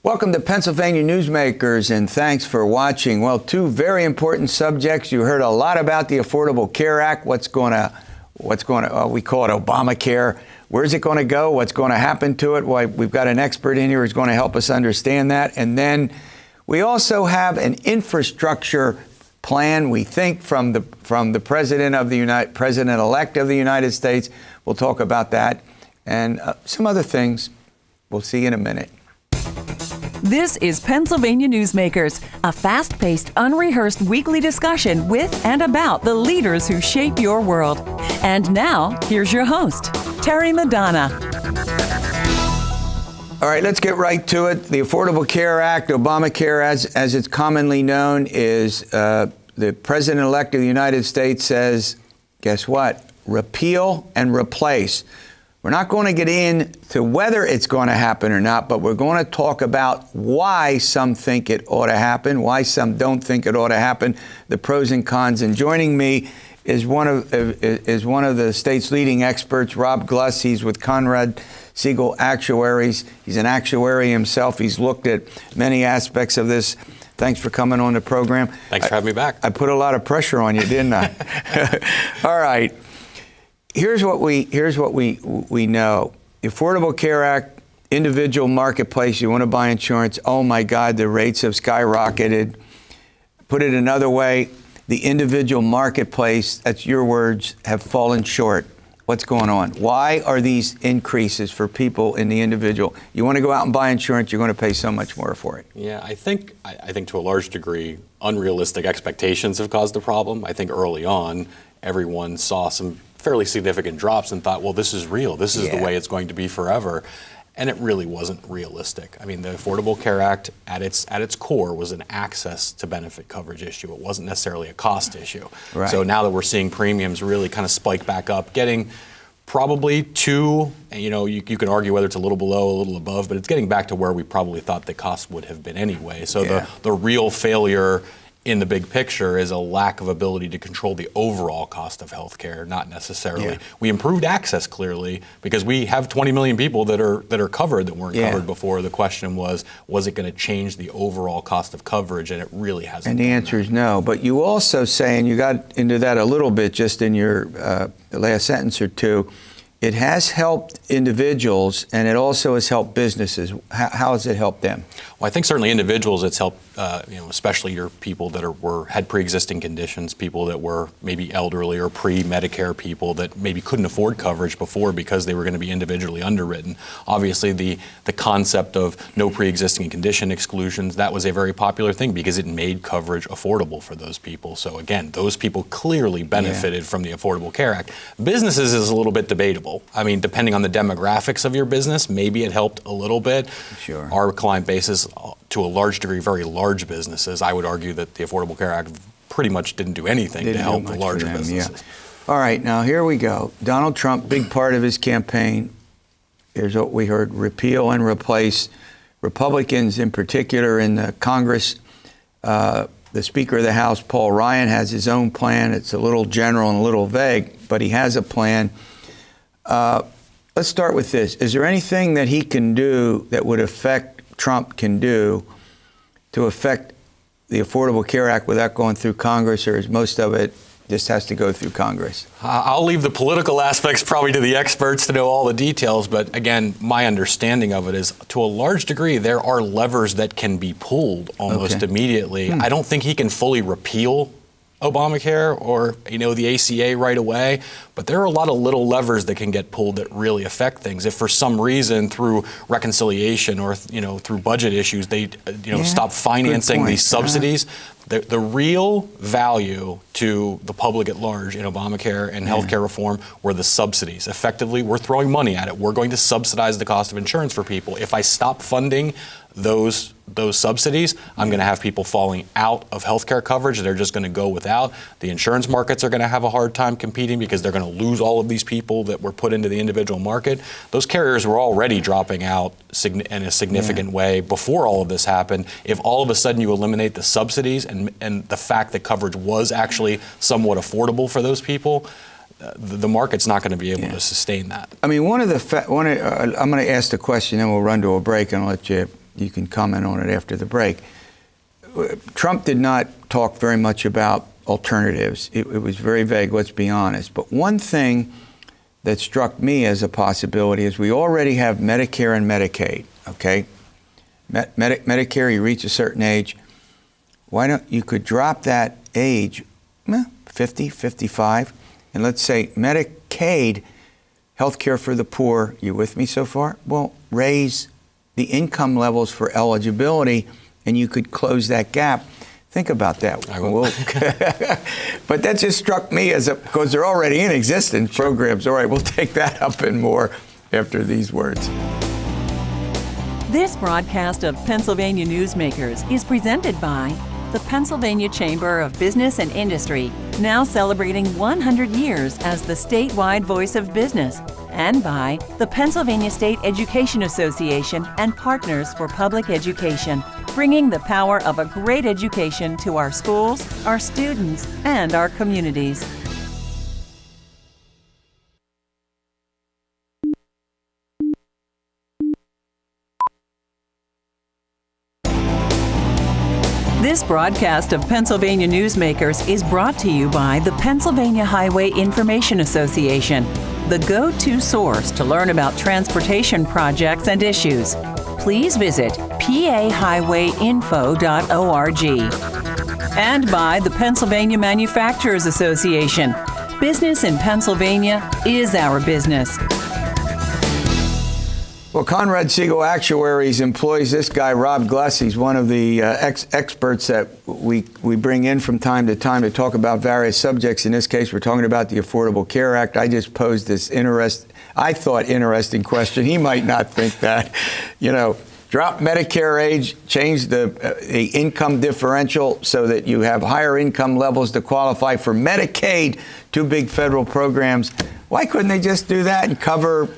Welcome to Pennsylvania Newsmakers, and thanks for watching. Well, two very important subjects. You heard a lot about the Affordable Care Act. We call it ObamaCare. Where's it going to go? What's going to happen to it? Why, we've got an expert in here who's going to help us understand that. And then we also have an infrastructure plan, we think, from the President-elect of the United States. We'll talk about that and some other things. We'll see you in a minute. This is Pennsylvania Newsmakers, a fast-paced, unrehearsed weekly discussion with and about the leaders who shape your world. And now, here's your host, Terry Madonna. All right, let's get right to it. The Affordable Care Act, ObamaCare, as it's commonly known, is the President-elect of the United States says, guess what? Repeal and replace. We're not going to get into whether it's going to happen or not, but we're going to talk about why some think it ought to happen, why some don't think it ought to happen, the pros and cons. And joining me is one of the state's leading experts, Rob Gluss. He's with Conrad, Siegel, Actuaries. He's an actuary himself. He's looked at many aspects of this. Thanks for coming on the program. Thanks for having me back. I put a lot of pressure on you, didn't I? All right. Here's what we know. The Affordable Care Act, individual marketplace, you want to buy insurance, oh my God, the rates have skyrocketed. Put it another way, the individual marketplace, that's your words, have fallen short. What's going on? Why are these increases for people in the individual? You want to go out and buy insurance, you're going to pay so much more for it. Yeah, I think to a large degree, unrealistic expectations have caused the problem. I think early on, everyone saw some fairly significant drops and thought, well, this is real. This is the way it's going to be forever. And it really wasn't realistic. I mean, the Affordable Care Act at its core was an access to benefit coverage issue. It wasn't necessarily a cost issue. Right. So now that we're seeing premiums really kind of spike back up, getting probably to, you can argue whether it's a little below, a little above, but it's getting back to where we probably thought the cost would have been anyway. So the real failure in the big picture is a lack of ability to control the overall cost of health care, not necessarily. Yeah. We improved access clearly because we have 20 million people that are covered that weren't covered before. The question was it going to change the overall cost of coverage? And it really hasn't. And the answer is no. But you also say, and you got into that a little bit just in your last sentence or two, it has helped individuals and it also has helped businesses. How has it helped them? Well, I think certainly individuals it's helped, especially your people that had pre-existing conditions, people that were maybe elderly or pre-Medicare people that maybe couldn't afford coverage before because they were going to be individually underwritten. Obviously, the concept of no pre-existing condition exclusions, that was a very popular thing because it made coverage affordable for those people. So again, those people clearly benefited from the Affordable Care Act. Businesses is a little bit debatable. I mean, depending on the demographics of your business, maybe it helped a little bit. Sure. Our client base is, to a large degree, very large businesses. I would argue that the Affordable Care Act pretty much didn't do anything to help the larger businesses. Yeah. All right, now here we go. Donald Trump, big part of his campaign. Here's what we heard: repeal and replace. Republicans, in particular, in the Congress. The Speaker of the House, Paul Ryan, has his own plan. It's a little general and a little vague, but he has a plan. Let's start with this. Is there anything that he can do that would Trump can do to affect the Affordable Care Act without going through Congress, or is most of it just has to go through Congress? I'll leave the political aspects probably to the experts to know all the details, but again, my understanding of it is to a large degree there are levers that can be pulled almost immediately. I don't think he can fully repeal Obamacare or the ACA right away, but there are a lot of little levers that can get pulled that really affect things. If for some reason through reconciliation or through budget issues they stop financing these subsidies, the real value to the public at large in Obamacare and healthcare reform were the subsidies. Effectively, we're throwing money at it. We're going to subsidize the cost of insurance for people. If I stop funding those subsidies, I'm going to have people falling out of healthcare coverage. They're just going to go without. The insurance markets are going to have a hard time competing because they're going to lose all of these people that were put into the individual market. Those carriers were already dropping out in a significant way before all of this happened. If all of a sudden you eliminate the subsidies and the fact that coverage was actually somewhat affordable for those people, the market's not going to be able to sustain that. I mean, I'm going to ask the question, then we'll run to a break and I'll let you you can comment on it after the break. Trump did not talk very much about alternatives. It was very vague, let's be honest. But one thing that struck me as a possibility is we already have Medicare and Medicaid, okay? Medicare, you reach a certain age. Why don't you could drop that age, 50, 55, and let's say Medicaid, health care for the poor, you with me so far? Well, raise the income levels for eligibility, and you could close that gap. Think about that. I will. But that just struck me because they're already in existence programs. All right, we'll take that up and more after these words. This broadcast of Pennsylvania Newsmakers is presented by the Pennsylvania Chamber of Business and Industry, now celebrating 100 years as the statewide voice of business, and by the Pennsylvania State Education Association and Partners for Public Education, bringing the power of a great education to our schools, our students, and our communities. This broadcast of Pennsylvania Newsmakers is brought to you by the Pennsylvania Highway Information Association, the go-to source to learn about transportation projects and issues. Please visit pahighwayinfo.org. And by the Pennsylvania Manufacturers Association. Business in Pennsylvania is our business. Well, Conrad Siegel Actuaries employs this guy, Rob Gless. He's one of the experts that we bring in from time to talk about various subjects. In this case, we're talking about the Affordable Care Act. I just posed this interesting question. He might not think that. Drop Medicare age, change the income differential so that you have higher income levels to qualify for Medicaid, two big federal programs. Why couldn't they just do that and cover,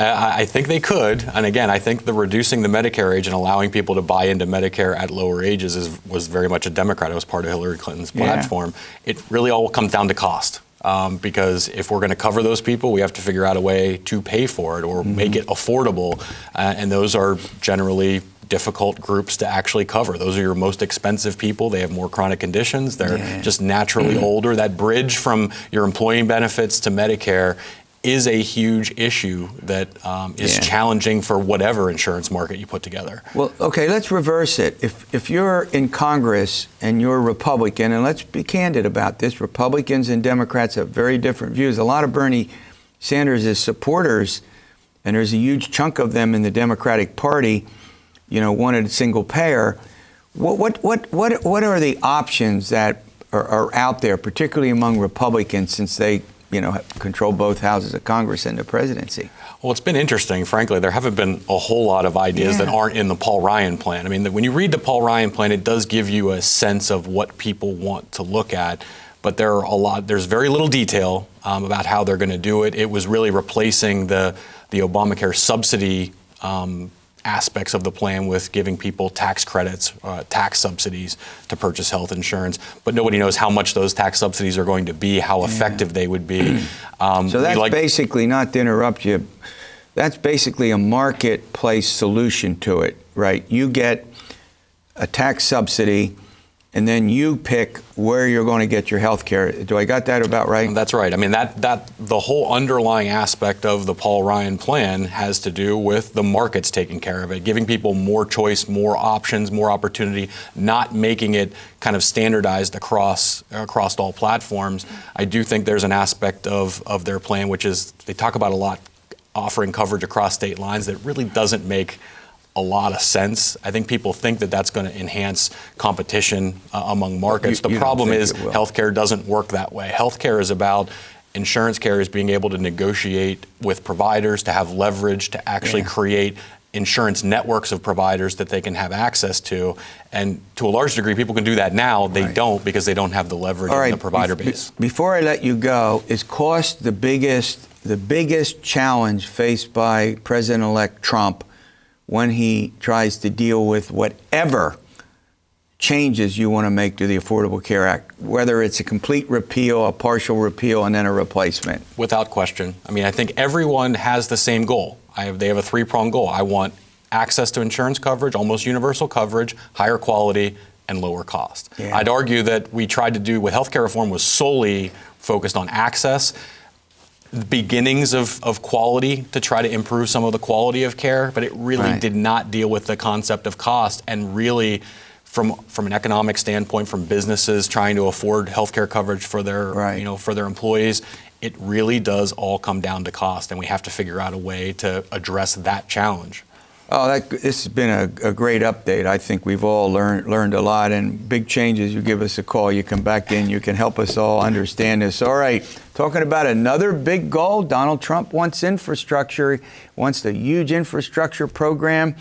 I think they could. And again, I think the reducing the Medicare age and allowing people to buy into Medicare at lower ages was very much a Democrat. It was part of Hillary Clinton's platform. Yeah. It really all comes down to cost. Because if we're going to cover those people, we have to figure out a way to pay for it or make it affordable. And those are generally difficult groups to actually cover. Those are your most expensive people. They have more chronic conditions. They're just naturally older. That bridge from your employee benefits to Medicare is a huge issue that is challenging for whatever insurance market you put together. Well, okay, let's reverse it. If you're in Congress and you're Republican, and let's be candid about this, Republicans and Democrats have very different views. A lot of Bernie Sanders' supporters, and there's a huge chunk of them in the Democratic Party, wanted a single payer. What are the options that are out there, particularly among Republicans, since they control both houses of Congress and the presidency? Well, it's been interesting, frankly. There haven't been a whole lot of ideas that aren't in the Paul Ryan plan. I mean, when you read the Paul Ryan plan, it does give you a sense of what people want to look at. But there's very little detail about how they're going to do it. It was really replacing the Obamacare subsidy aspects of the plan with giving people tax credits, tax subsidies to purchase health insurance, but nobody knows how much those tax subsidies are going to be, how effective they would be. So that's basically, not to interrupt you, that's basically a marketplace solution to it, right? You get a tax subsidy, and then you pick where you're going to get your health care. Do I got that about right? That's right. I mean, that the whole underlying aspect of the Paul Ryan plan has to do with the markets taking care of it, giving people more choice, more options, more opportunity, not making it kind of standardized across all platforms. I do think there's an aspect of their plan, which is they talk about a lot, offering coverage across state lines that really doesn't make a lot of sense. I think people think that that's going to enhance competition among markets. The problem is healthcare doesn't work that way. Healthcare is about insurance carriers being able to negotiate with providers, to have leverage, to actually create insurance networks of providers that they can have access to. And to a large degree, people can do that now. They don't, because they don't have the leverage in the provider base. Before I let you go, is cost the biggest challenge faced by President-elect Trump when he tries to deal with whatever changes you want to make to the Affordable Care Act, whether it's a complete repeal, a partial repeal, and then a replacement? Without question. I mean, I think everyone has the same goal. They have a three-pronged goal. I want access to insurance coverage, almost universal coverage, higher quality, and lower cost. Yeah. I'd argue that we tried to do with healthcare reform was solely focused on access, the beginnings of quality to try to improve some of the quality of care, but it really did not deal with the concept of cost. And really, from an economic standpoint, from businesses trying to afford healthcare coverage for their for their employees, it really does all come down to cost, and we have to figure out a way to address that challenge. Oh, this has been a great update. I think we've all learned a lot, and big changes. You give us a call, you come back in, you can help us all understand this. All right, talking about another big goal. Donald Trump wants infrastructure, wants the huge infrastructure program.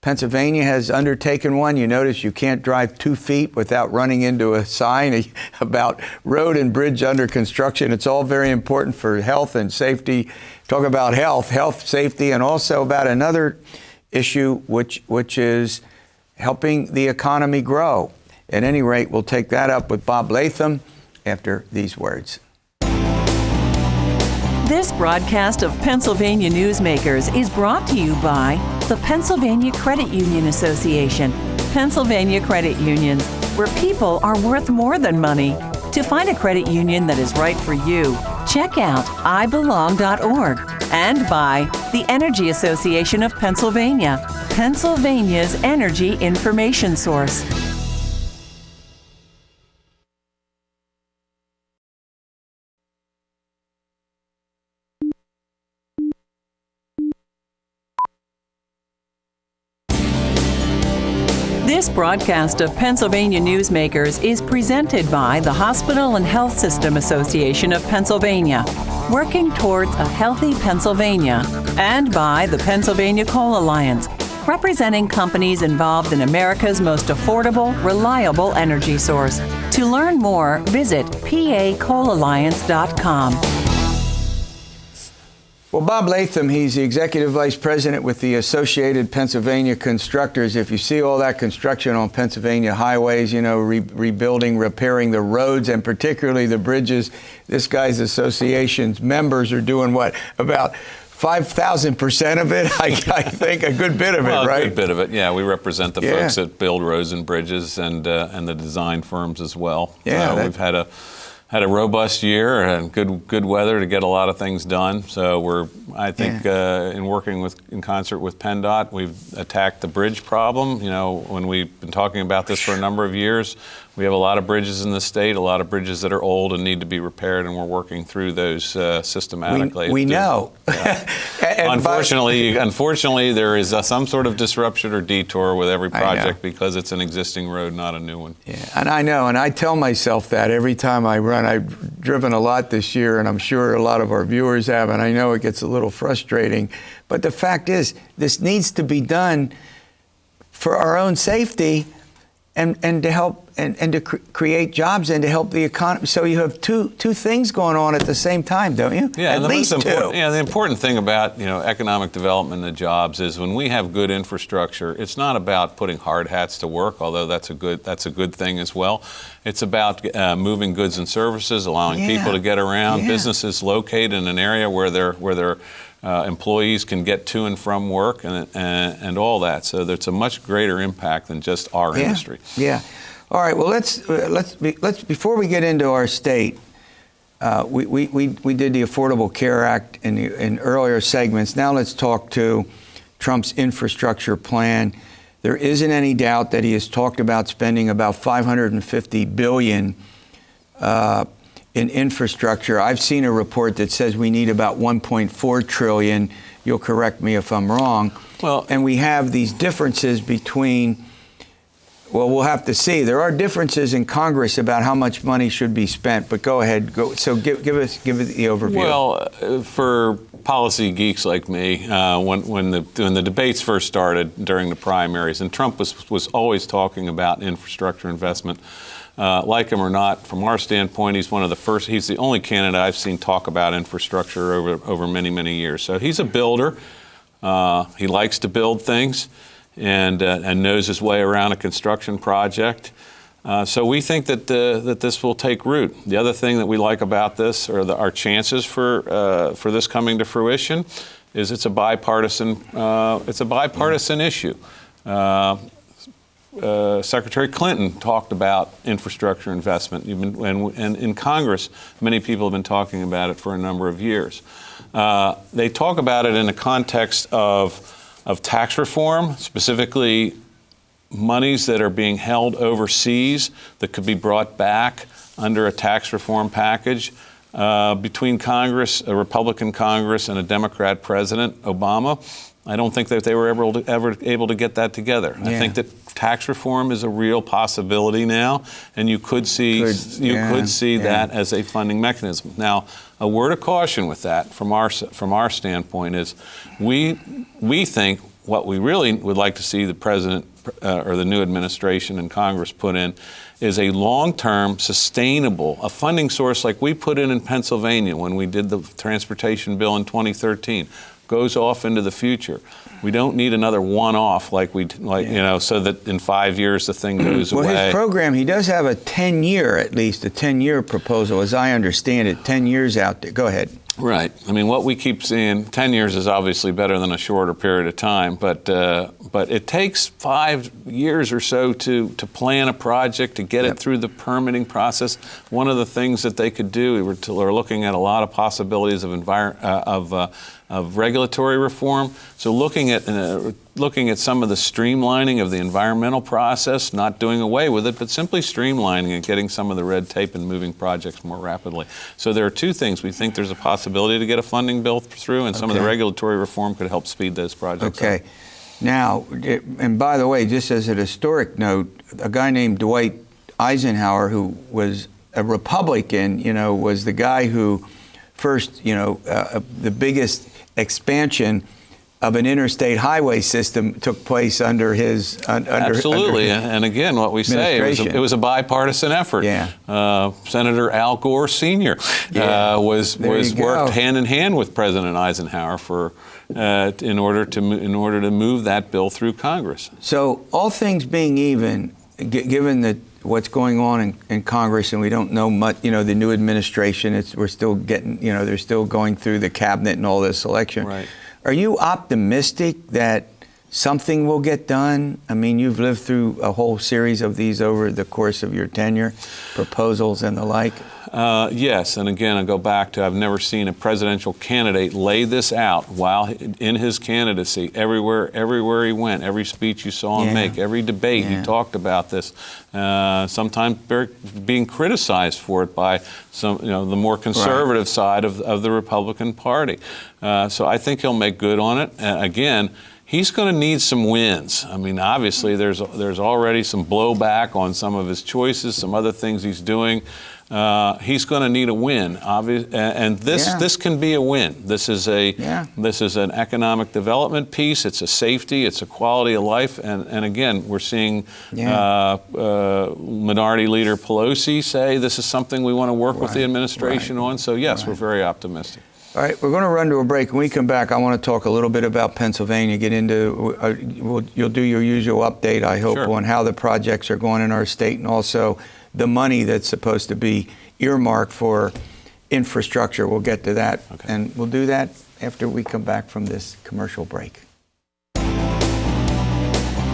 Pennsylvania has undertaken one. You notice you can't drive 2 feet without running into a sign about road and bridge under construction. It's all very important for health and safety. Talk about health, safety, and also about another issue, which is helping the economy grow. At any rate, we'll take that up with Bob Latham after these words. This broadcast of Pennsylvania Newsmakers is brought to you by the Pennsylvania Credit Union Association. Pennsylvania Credit Unions, where people are worth more than money. To find a credit union that is right for you, check out ibelong.org. And by the Energy Association of Pennsylvania, Pennsylvania's energy information source. This broadcast of Pennsylvania Newsmakers is presented by the Hospital and Health System Association of Pennsylvania, working towards a healthy Pennsylvania, and by the Pennsylvania Coal Alliance, representing companies involved in America's most affordable, reliable energy source. To learn more, visit pacoalalliance.com. Well, Bob Latham, he's the Executive Vice President with the Associated Pennsylvania Constructors. If you see all that construction on Pennsylvania highways, rebuilding, repairing the roads, and particularly the bridges, this guy's association's members are doing what? About 5,000% of it, I think, a good bit of it, right? A good bit of it, yeah. We represent the folks that build roads and bridges and the design firms as well. Yeah, we've had a robust year and good weather to get a lot of things done. So I think in working in concert with PennDOT, we've attacked the bridge problem. When we've been talking about this for a number of years, we have a lot of bridges in the state, a lot of bridges that are old and need to be repaired, and we're working through those systematically. We know. Unfortunately, there is some sort of disruption or detour with every project because it's an existing road, not a new one. Yeah, and I know, and I tell myself that every time I run. I've driven a lot this year, and I'm sure a lot of our viewers have, and I know it gets a little frustrating. But the fact is, this needs to be done for our own safety and to help and to create jobs and to help the economy. So you have two things going on at the same time, don't you? Yeah, at least two. Yeah, the important thing about economic development and jobs is when we have good infrastructure, it's not about putting hard hats to work, although that's a good thing as well. It's about moving goods and services, allowing people to get around, businesses located in an area where their employees can get to and from work and all that. So there's a much greater impact than just our industry. Yeah. All right. Well, let's before we get into our state, we did the Affordable Care Act in earlier segments. Now let's talk to Trump's infrastructure plan. There isn't any doubt that he has talked about spending about $550 billion in infrastructure. I've seen a report that says we need about $1.4 trillion. You'll correct me if I'm wrong. Well, and we have these differences between. Well, we'll have to see. There are differences in Congress about how much money should be spent. But go ahead. So give it the overview. Well, for policy geeks like me, when the debates first started during the primaries, and Trump was always talking about infrastructure investment. Like him or not, from our standpoint, he's one of the first. He's the only candidate I've seen talk about infrastructure over many, many years. So he's a builder. He likes to build things. And knows his way around a construction project. So we think that this will take root. The other thing that we like about this are our chances for this coming to fruition is it's a bipartisan issue. Secretary Clinton talked about infrastructure investment, and in Congress, many people have been talking about it for a number of years. They talk about it in the context of tax reform, specifically monies that are being held overseas that could be brought back under a tax reform package. Between Congress, a Republican Congress, and a Democrat president, Obama, I don't think that they were ever able to get that together. Yeah. I think that tax reform is a real possibility now, and you could see that as a funding mechanism. Now, a word of caution with that, from our standpoint, is we think what we really would like to see the president or the new administration and Congress put in is a long-term, sustainable, a funding source like we put in Pennsylvania when we did the transportation bill in 2013. Goes off into the future. We don't need another one-off so that in 5 years the thing goes away. Well, his program, he does have a 10-year proposal, as I understand it, 10 years out there. Go ahead. Right. I mean, what we keep seeing, 10 years is obviously better than a shorter period of time, but it takes 5 years or so to plan a project, to get it through the permitting process. One of the things that they could do, we're looking at a lot of possibilities of regulatory reform. So looking at some of the streamlining of the environmental process, not doing away with it, but simply streamlining and getting some of the red tape and moving projects more rapidly. So there are two things. We think there's a possibility to get a funding bill through, and some of the regulatory reform could help speed those projects up. Now, and by the way, just as an historic note, a guy named Dwight Eisenhower, who was a Republican, was the guy who first, the biggest expansion of an interstate highway system took place under his absolutely. And again, what we say, it was a bipartisan effort. Yeah. Senator Al Gore Sr. Worked hand in hand with President Eisenhower in order to move that bill through Congress. So, all things being even, given what's going on in Congress, and we don't know much, the new administration, we're still getting, they're still going through the cabinet and all this election. Right. Are you optimistic that something will get done? I mean, you've lived through a whole series of these over the course of your tenure, proposals and the like. Yes, and again, I go back to I've never seen a presidential candidate lay this out while in his candidacy. Everywhere he went, every speech you saw him make, every debate he talked about this. Sometimes being criticized for it by the more conservative side of the Republican Party. So I think he'll make good on it. Again, he's going to need some wins. I mean, obviously, there's already some blowback on some of his choices, some other things he's doing. He's going to need a win, and this can be a win. This is an economic development piece. It's a safety. It's a quality of life. And again, we're seeing Minority Leader Pelosi say this is something we want to work with the administration on. So yes, we're very optimistic. All right, we're going to run to a break. When we come back, I want to talk a little bit about Pennsylvania, get into, you'll do your usual update, I hope, on how the projects are going in our state, and also the money that's supposed to be earmarked for infrastructure. We'll get to that, and we'll do that after we come back from this commercial break.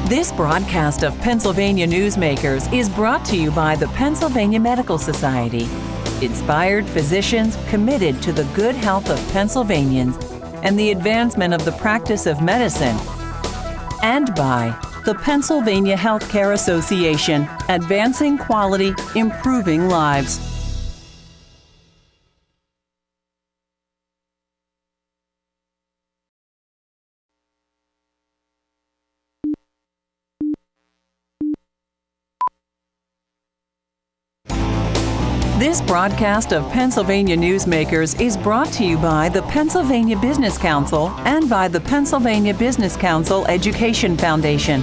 This broadcast of Pennsylvania Newsmakers is brought to you by the Pennsylvania Medical Society. Inspired physicians committed to the good health of Pennsylvanians and the advancement of the practice of medicine. And by the Pennsylvania Healthcare Association, advancing quality, improving lives. This broadcast of Pennsylvania Newsmakers is brought to you by the Pennsylvania Business Council and by the Pennsylvania Business Council Education Foundation.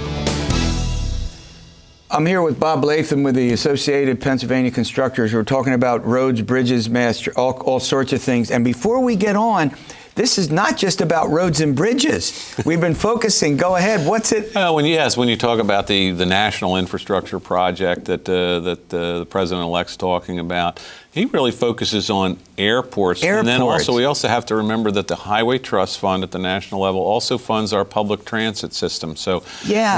I'm here with Bob Latham with the Associated Pennsylvania Constructors. We're talking about roads, bridges, all sorts of things. And before we get on, this is not just about roads and bridges. We've been focusing. Go ahead. What's it? When you talk about the national infrastructure project that the president-elect's talking about, he really focuses on airports. And then we also have to remember that the Highway Trust Fund at the national level also funds our public transit system. So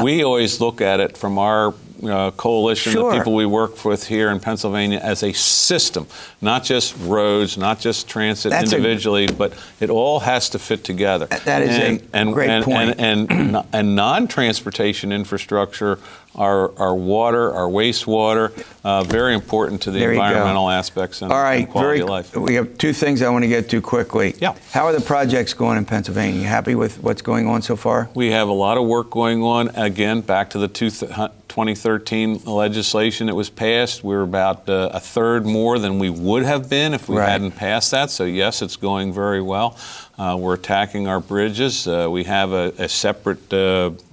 we always look at it from our coalition, the people we work with here in Pennsylvania, as a system, not just roads, not just transit individually, but it all has to fit together. That is a great point. And non-transportation infrastructure, our water, our wastewater, very important to the environmental aspects and quality of life. We have two things I want to get to quickly. Yeah. How are the projects going in Pennsylvania? You happy with what's going on so far? We have a lot of work going on. Again, back to the 2013 legislation that was passed, we're about a third more than we would have been if we hadn't passed that. So yes, it's going very well. We're attacking our bridges. We have a separate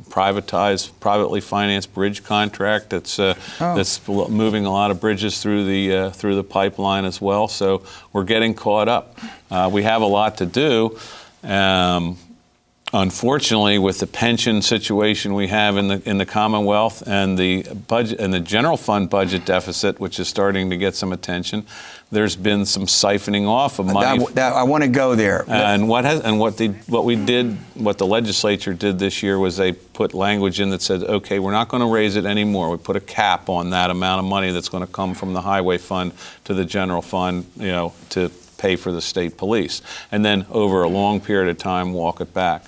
privately financed bridge contract that's moving a lot of bridges through the pipeline as well. So we're getting caught up. We have a lot to do. Unfortunately, with the pension situation we have in the Commonwealth and the budget and the general fund budget deficit, which is starting to get some attention, there's been some siphoning off of money. I want to go there. And what the legislature did this year was they put language in that said, okay, we're not going to raise it anymore. We put a cap on that amount of money that's going to come from the highway fund to the general fund, to pay for the state police, and then over a long period of time walk it back.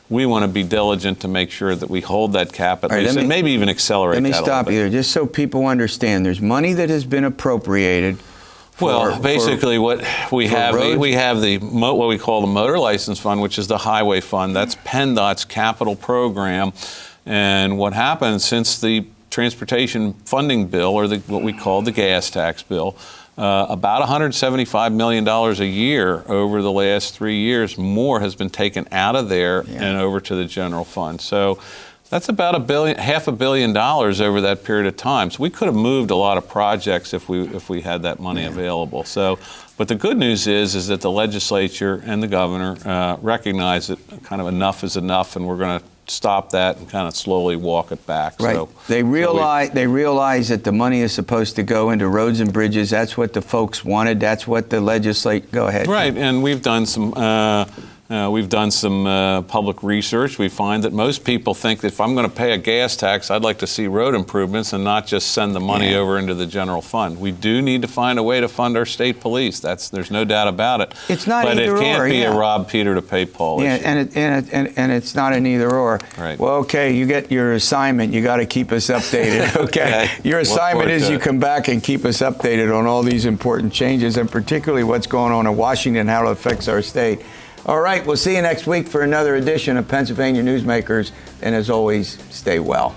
We want to be diligent to make sure that we hold that cap at least, and maybe even accelerate that. Let me stop you there, just so people understand. There's money that has been appropriated. Basically, what we have, what we call the motor license fund, which is the highway fund. That's PennDOT's capital program, and what happened since the transportation funding bill, or what we call the gas tax bill, about $175 million a year over the last 3 years more has been taken out of there and over to the general fund. So that's about $500 million over that period of time. So we could have moved a lot of projects if we had that money available. So, but the good news is that the legislature and the governor recognize that kind of enough is enough, and we're going to stop that and kind of slowly walk it back. Right. So, they realize that the money is supposed to go into roads and bridges. That's what the folks wanted. That's what the legislature. Go ahead. Right, and we've done some public research. We find that most people think that if I'm going to pay a gas tax, I'd like to see road improvements and not just send the money over into the general fund. We do need to find a way to fund our state police. There's no doubt about it. It's not but either it can't or, be a rob Peter to pay Paul issue. And it's not an either or. Right. Well, okay, you get your assignment. You got to keep us updated. Okay. Your assignment is you come back and keep us updated on all these important changes, and particularly what's going on in Washington, how it affects our state. All right, we'll see you next week for another edition of Pennsylvania Newsmakers, and as always, stay well.